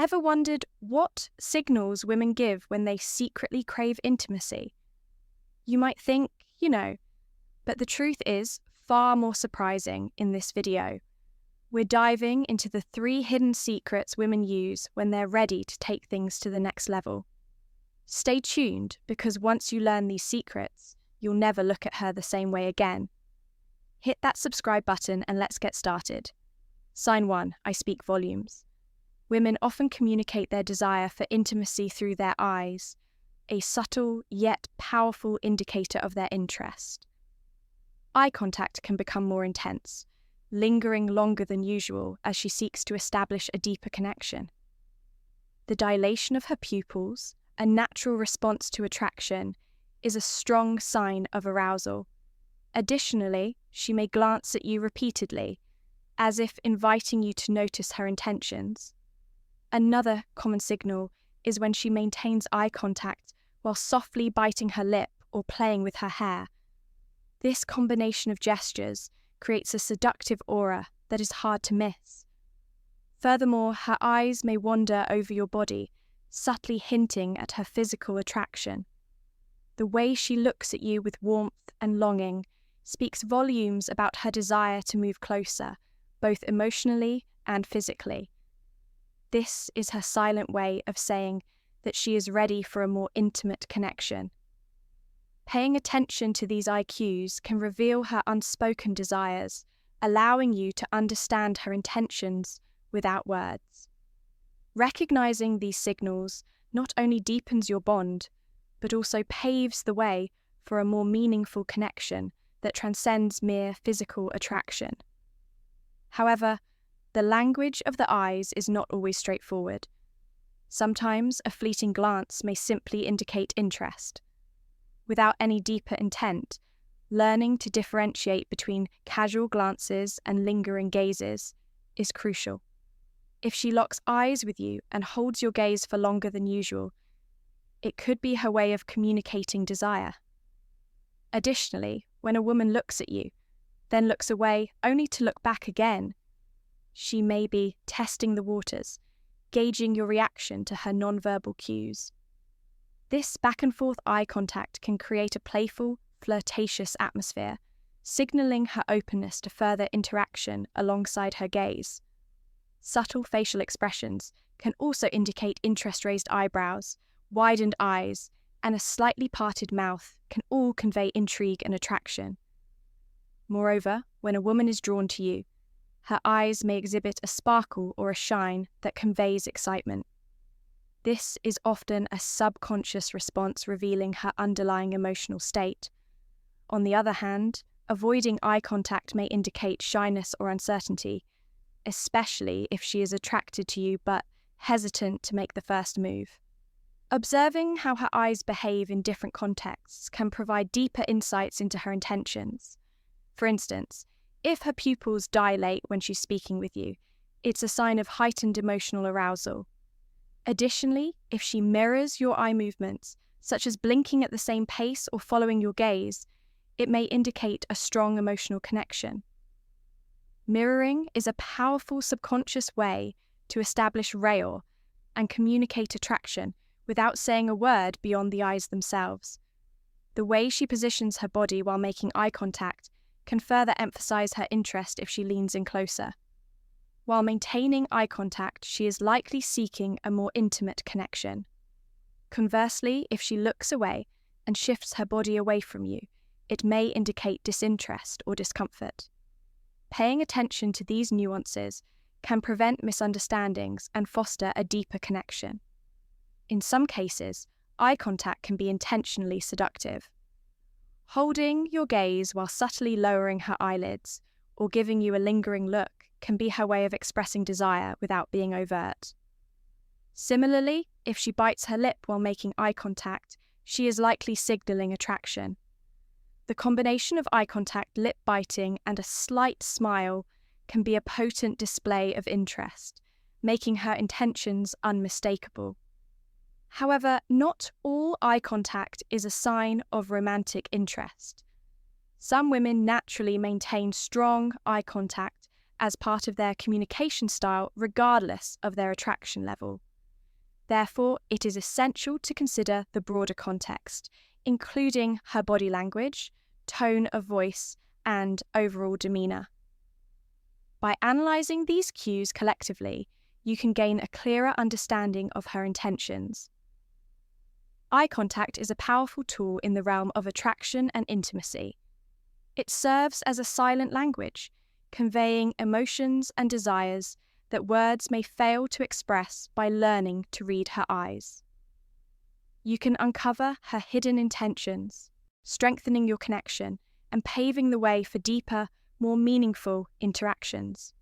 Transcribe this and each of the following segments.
Ever wondered what signals women give when they secretly crave intimacy? You might think, but the truth is far more surprising in this video. We're diving into the 3 hidden secrets women use when they're ready to take things to the next level. Stay tuned, because once you learn these secrets, you'll never look at her the same way again. Hit that subscribe button and let's get started. Sign 1, I speak volumes. Women often communicate their desire for intimacy through their eyes, a subtle yet powerful indicator of their interest. Eye contact can become more intense, lingering longer than usual as she seeks to establish a deeper connection. The dilation of her pupils, a natural response to attraction, is a strong sign of arousal. Additionally, she may glance at you repeatedly, as if inviting you to notice her intentions. Another common signal is when she maintains eye contact while softly biting her lip or playing with her hair. This combination of gestures creates a seductive aura that is hard to miss. Furthermore, her eyes may wander over your body, subtly hinting at her physical attraction. The way she looks at you with warmth and longing speaks volumes about her desire to move closer, both emotionally and physically. This is her silent way of saying that she is ready for a more intimate connection. Paying attention to these eye cues can reveal her unspoken desires, allowing you to understand her intentions without words. Recognizing these signals not only deepens your bond, but also paves the way for a more meaningful connection that transcends mere physical attraction. However, the language of the eyes is not always straightforward. Sometimes a fleeting glance may simply indicate interest. Without any deeper intent, learning to differentiate between casual glances and lingering gazes is crucial. If she locks eyes with you and holds your gaze for longer than usual, it could be her way of communicating desire. Additionally, when a woman looks at you, then looks away only to look back again, she may be testing the waters, gauging your reaction to her nonverbal cues. This back-and-forth eye contact can create a playful, flirtatious atmosphere, signaling her openness to further interaction alongside her gaze. Subtle facial expressions can also indicate interest-raised eyebrows, widened eyes, and a slightly parted mouth can all convey intrigue and attraction. Moreover, when a woman is drawn to you, her eyes may exhibit a sparkle or a shine that conveys excitement. This is often a subconscious response revealing her underlying emotional state. On the other hand, avoiding eye contact may indicate shyness or uncertainty, especially if she is attracted to you but hesitant to make the first move. Observing how her eyes behave in different contexts can provide deeper insights into her intentions. For instance, if her pupils dilate when she's speaking with you, it's a sign of heightened emotional arousal. Additionally, if she mirrors your eye movements, such as blinking at the same pace or following your gaze, it may indicate a strong emotional connection. Mirroring is a powerful subconscious way to establish rail and communicate attraction without saying a word beyond the eyes themselves. The way she positions her body while making eye contact can further emphasize her interest if she leans in closer. While maintaining eye contact, she is likely seeking a more intimate connection. Conversely, if she looks away and shifts her body away from you, it may indicate disinterest or discomfort. Paying attention to these nuances can prevent misunderstandings and foster a deeper connection. In some cases, eye contact can be intentionally seductive. Holding your gaze while subtly lowering her eyelids or giving you a lingering look can be her way of expressing desire without being overt. Similarly, if she bites her lip while making eye contact, she is likely signaling attraction. The combination of eye contact, lip biting, and a slight smile can be a potent display of interest, making her intentions unmistakable. However, not all eye contact is a sign of romantic interest. Some women naturally maintain strong eye contact as part of their communication style regardless of their attraction level. Therefore, it is essential to consider the broader context, including her body language, tone of voice, and overall demeanour. By analysing these cues collectively, you can gain a clearer understanding of her intentions. Eye contact is a powerful tool in the realm of attraction and intimacy. It serves as a silent language, conveying emotions and desires that words may fail to express by learning to read her eyes. You can uncover her hidden intentions, strengthening your connection and paving the way for deeper, more meaningful interactions.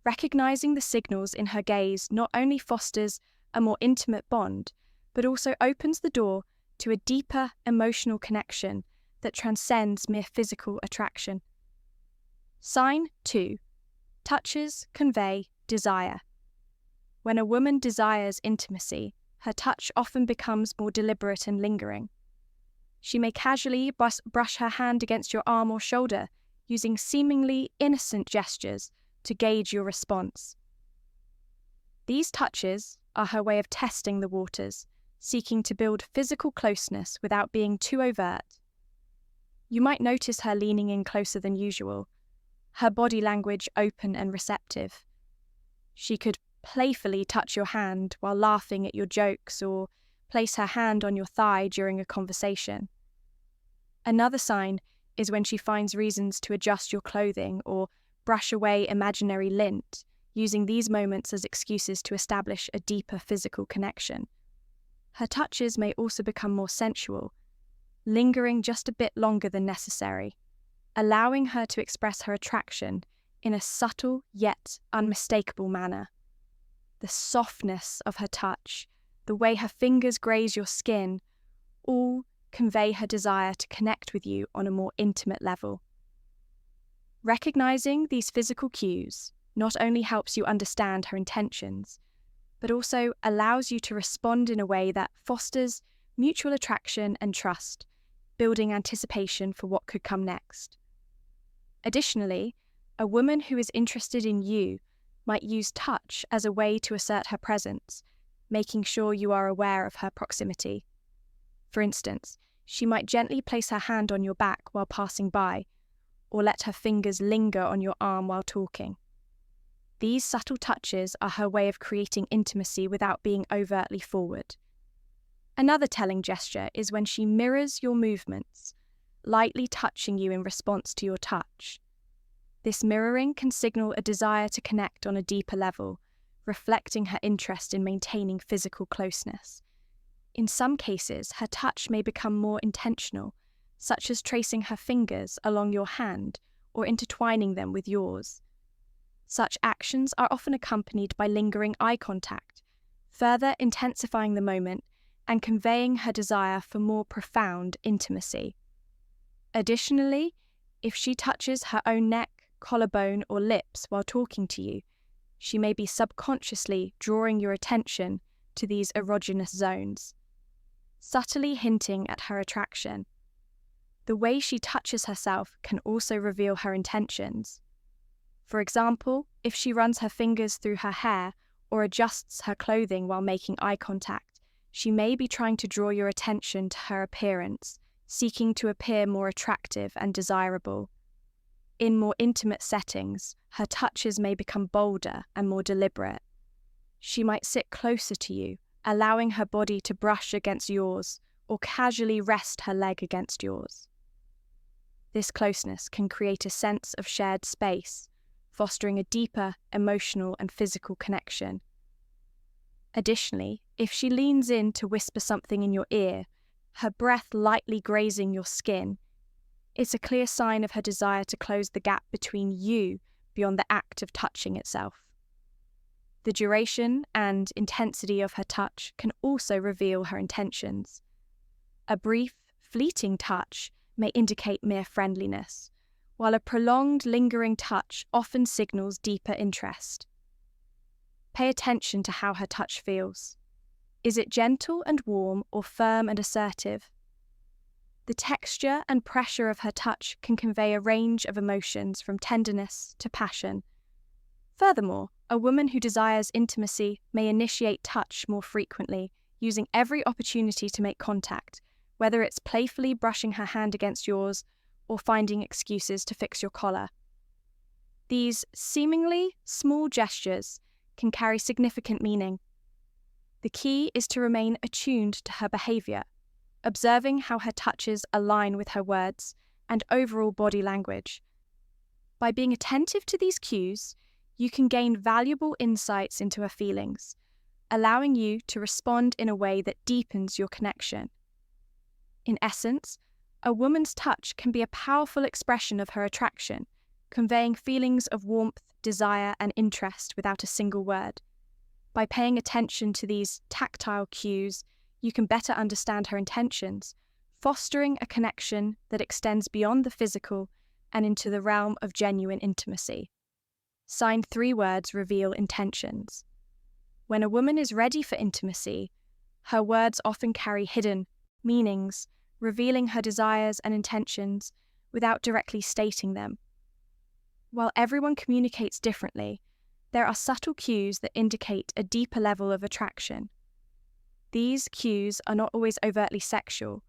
Recognizing the signals in her gaze not only fosters a more intimate bond, but also opens the door to a deeper emotional connection that transcends mere physical attraction. Sign 2. Touches convey desire. When a woman desires intimacy, her touch often becomes more deliberate and lingering. She may casually brush her hand against your arm or shoulder, using seemingly innocent gestures to gauge your response. These touches are her way of testing the waters, seeking to build physical closeness without being too overt. You might notice her leaning in closer than usual, her body language open and receptive. She could playfully touch your hand while laughing at your jokes or place her hand on your thigh during a conversation. Another sign is when she finds reasons to adjust your clothing or brush away imaginary lint, using these moments as excuses to establish a deeper physical connection. Her touches may also become more sensual, lingering just a bit longer than necessary, allowing her to express her attraction in a subtle yet unmistakable manner. The softness of her touch, the way her fingers graze your skin, all convey her desire to connect with you on a more intimate level. Recognizing these physical cues not only helps you understand her intentions, but also allows you to respond in a way that fosters mutual attraction and trust, building anticipation for what could come next. Additionally, a woman who is interested in you might use touch as a way to assert her presence, making sure you are aware of her proximity. For instance, she might gently place her hand on your back while passing by, or let her fingers linger on your arm while talking. These subtle touches are her way of creating intimacy without being overtly forward. Another telling gesture is when she mirrors your movements, lightly touching you in response to your touch. This mirroring can signal a desire to connect on a deeper level, reflecting her interest in maintaining physical closeness. In some cases, her touch may become more intentional, such as tracing her fingers along your hand or intertwining them with yours. Such actions are often accompanied by lingering eye contact, further intensifying the moment and conveying her desire for more profound intimacy. Additionally, if she touches her own neck, collarbone, or lips while talking to you, she may be subconsciously drawing your attention to these erogenous zones, subtly hinting at her attraction. The way she touches herself can also reveal her intentions. For example, if she runs her fingers through her hair or adjusts her clothing while making eye contact, she may be trying to draw your attention to her appearance, seeking to appear more attractive and desirable. In more intimate settings, her touches may become bolder and more deliberate. She might sit closer to you, allowing her body to brush against yours or casually rest her leg against yours. This closeness can create a sense of shared space, fostering a deeper emotional and physical connection. Additionally, if she leans in to whisper something in your ear, her breath lightly grazing your skin, it's a clear sign of her desire to close the gap between you beyond the act of touching itself. The duration and intensity of her touch can also reveal her intentions. A brief, fleeting touch may indicate mere friendliness, while a prolonged, lingering touch often signals deeper interest. Pay attention to how her touch feels. Is it gentle and warm or firm and assertive? The texture and pressure of her touch can convey a range of emotions from tenderness to passion. Furthermore, A woman who desires intimacy may initiate touch more frequently, using every opportunity to make contact, whether it's playfully brushing her hand against yours or finding excuses to fix your collar. These seemingly small gestures can carry significant meaning. The key is to remain attuned to her behavior, observing how her touches align with her words and overall body language. By being attentive to these cues, you can gain valuable insights into her feelings, allowing you to respond in a way that deepens your connection. In essence, a woman's touch can be a powerful expression of her attraction, conveying feelings of warmth, desire, and interest without a single word. By paying attention to these tactile cues, you can better understand her intentions, fostering a connection that extends beyond the physical and into the realm of genuine intimacy. Signed 3 words reveal intentions. When a woman is ready for intimacy, her words often carry hidden meanings, revealing her desires and intentions without directly stating them. While everyone communicates differently, there are subtle cues that indicate a deeper level of attraction. These cues are not always overtly sexual,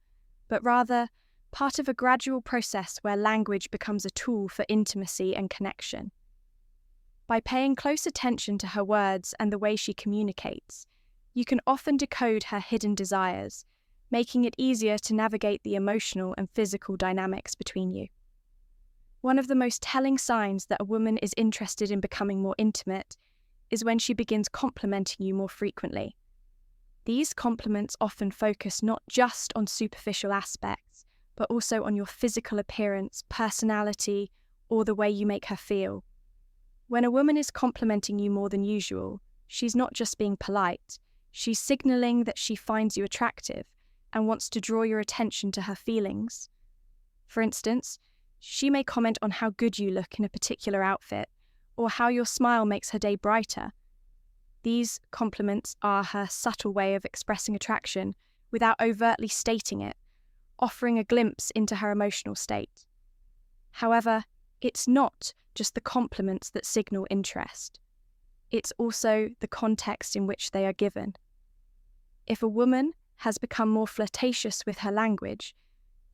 but rather part of a gradual process where language becomes a tool for intimacy and connection. By paying close attention to her words and the way she communicates, you can often decode her hidden desires, making it easier to navigate the emotional and physical dynamics between you. One of the most telling signs that a woman is interested in becoming more intimate is when she begins complimenting you more frequently. These compliments often focus not just on superficial aspects, but also on your physical appearance, personality, or the way you make her feel. When a woman is complimenting you more than usual, she's not just being polite, she's signaling that she finds you attractive and wants to draw your attention to her feelings. For instance, she may comment on how good you look in a particular outfit, or how your smile makes her day brighter. These compliments are her subtle way of expressing attraction without overtly stating it, offering a glimpse into her emotional state. However, it's not just the compliments that signal interest. It's also the context in which they are given. If a woman has become more flirtatious with her language,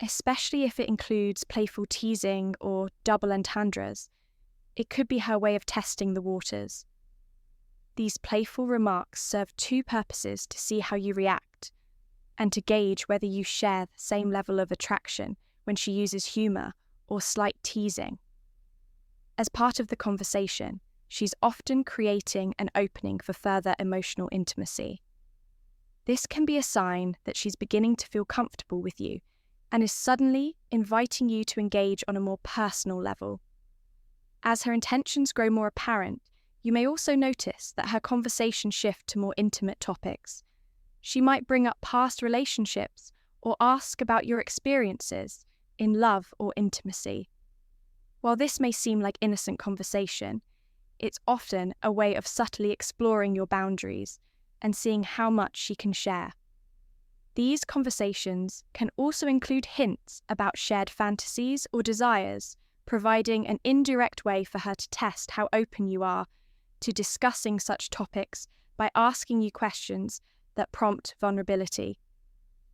especially if it includes playful teasing or double entendres, it could be her way of testing the waters. These playful remarks serve 2 purposes: to see how you react, and to gauge whether you share the same level of attraction when she uses humour or slight teasing. As part of the conversation, she's often creating an opening for further emotional intimacy. This can be a sign that she's beginning to feel comfortable with you and is suddenly inviting you to engage on a more personal level. As her intentions grow more apparent, you may also notice that her conversation shifts to more intimate topics. She might bring up past relationships or ask about your experiences in love or intimacy. While this may seem like innocent conversation, it's often a way of subtly exploring your boundaries and seeing how much she can share. These conversations can also include hints about shared fantasies or desires, providing an indirect way for her to test how open you are to discussing such topics by asking you questions that prompt vulnerability.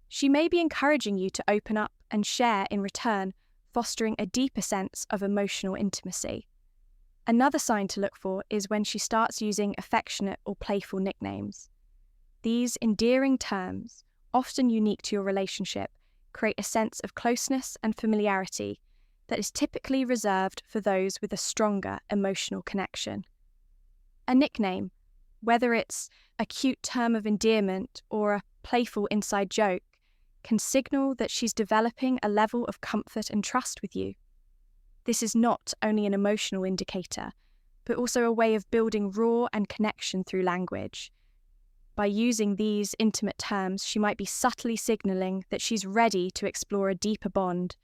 She may be encouraging you to open up and share in return, fostering a deeper sense of emotional intimacy. Another sign to look for is when she starts using affectionate or playful nicknames. These endearing terms, often unique to your relationship, create a sense of closeness and familiarity that is typically reserved for those with a stronger emotional connection. A nickname, whether it's a cute term of endearment or a playful inside joke, can signal that she's developing a level of comfort and trust with you. This is not only an emotional indicator, but also a way of building raw and connection through language. By using these intimate terms, she might be subtly signaling that she's ready to explore a deeper bond,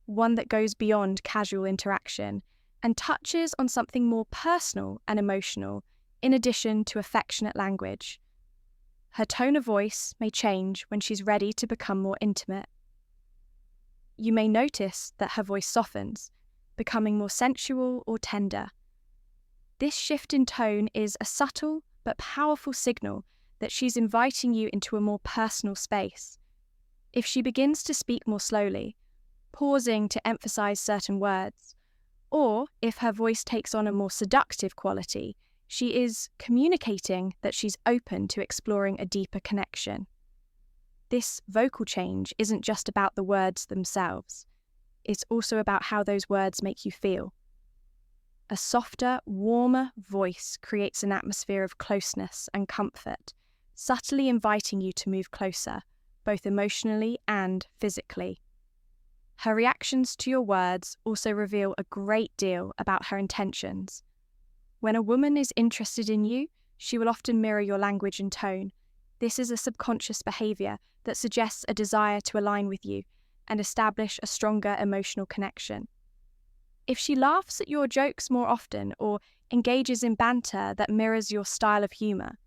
one that goes beyond casual interaction and touches on something more personal and emotional, in addition to affectionate language. Her tone of voice may change when she's ready to become more intimate. You may notice that her voice softens, becoming more sensual or tender. This shift in tone is a subtle but powerful signal that she's inviting you into a more personal space. If she begins to speak more slowly, pausing to emphasize certain words, or if her voice takes on a more seductive quality, she is communicating that she's open to exploring a deeper connection. This vocal change isn't just about the words themselves. It's also about how those words make you feel. A softer, warmer voice creates an atmosphere of closeness and comfort, subtly inviting you to move closer, both emotionally and physically. Her reactions to your words also reveal a great deal about her intentions. When a woman is interested in you, she will often mirror your language and tone. This is a subconscious behavior that suggests a desire to align with you and establish a stronger emotional connection. If she laughs at your jokes more often or engages in banter that mirrors your style of humor,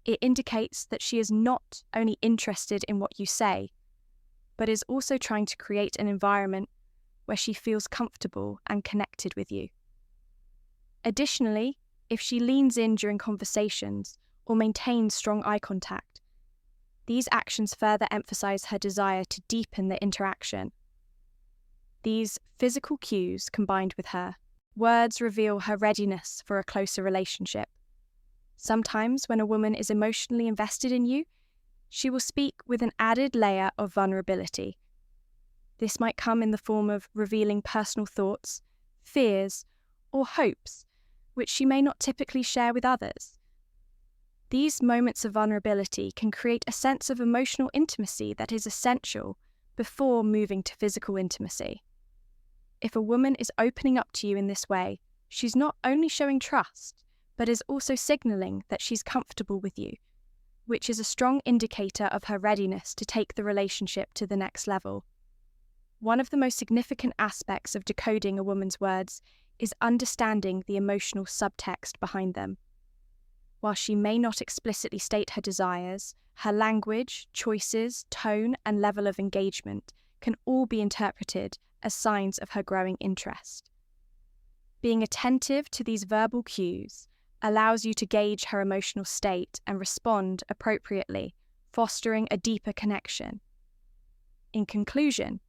it indicates that she is not only interested in what you say, but is also trying to create an environment where she feels comfortable and connected with you. Additionally, if she leans in during conversations or maintains strong eye contact, these actions further emphasize her desire to deepen the interaction. These physical cues combined with her words reveal her readiness for a closer relationship. Sometimes, when a woman is emotionally invested in you, she will speak with an added layer of vulnerability. This might come in the form of revealing personal thoughts, fears, or hopes, which she may not typically share with others. These moments of vulnerability can create a sense of emotional intimacy that is essential before moving to physical intimacy. If a woman is opening up to you in this way, she's not only showing trust, but is also signaling that she's comfortable with you, which is a strong indicator of her readiness to take the relationship to the next level. One of the most significant aspects of decoding a woman's words is understanding the emotional subtext behind them. While she may not explicitly state her desires, her language, choices, tone, and level of engagement can all be interpreted as signs of her growing interest. Being attentive to these verbal cues allows you to gauge her emotional state and respond appropriately, fostering a deeper connection. In conclusion,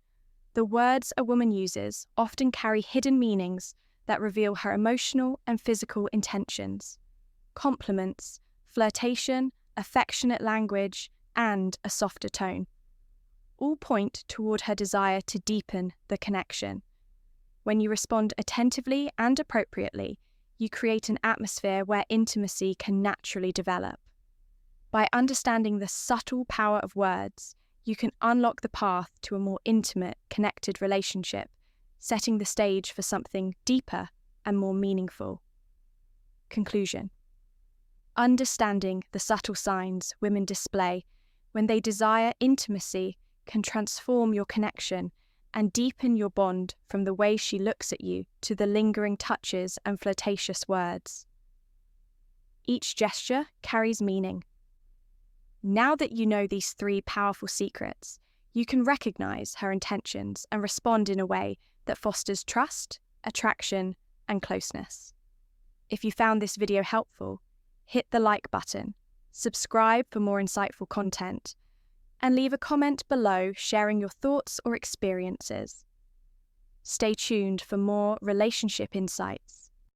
the words a woman uses often carry hidden meanings that reveal her emotional and physical intentions. Compliments, flirtation, affectionate language, and a softer tone all point toward her desire to deepen the connection. When you respond attentively and appropriately, you create an atmosphere where intimacy can naturally develop. By understanding the subtle power of words, you can unlock the path to a more intimate, connected relationship, setting the stage for something deeper and more meaningful. Conclusion. Understanding the subtle signs women display when they desire intimacy can transform your connection and deepen your bond, from the way she looks at you to the lingering touches and flirtatious words. Each gesture carries meaning. Now that you know these 3 powerful secrets, you can recognize her intentions and respond in a way that fosters trust, attraction, and closeness. If you found this video helpful, hit the like button, subscribe for more insightful content, and leave a comment below sharing your thoughts or experiences. Stay tuned for more relationship insights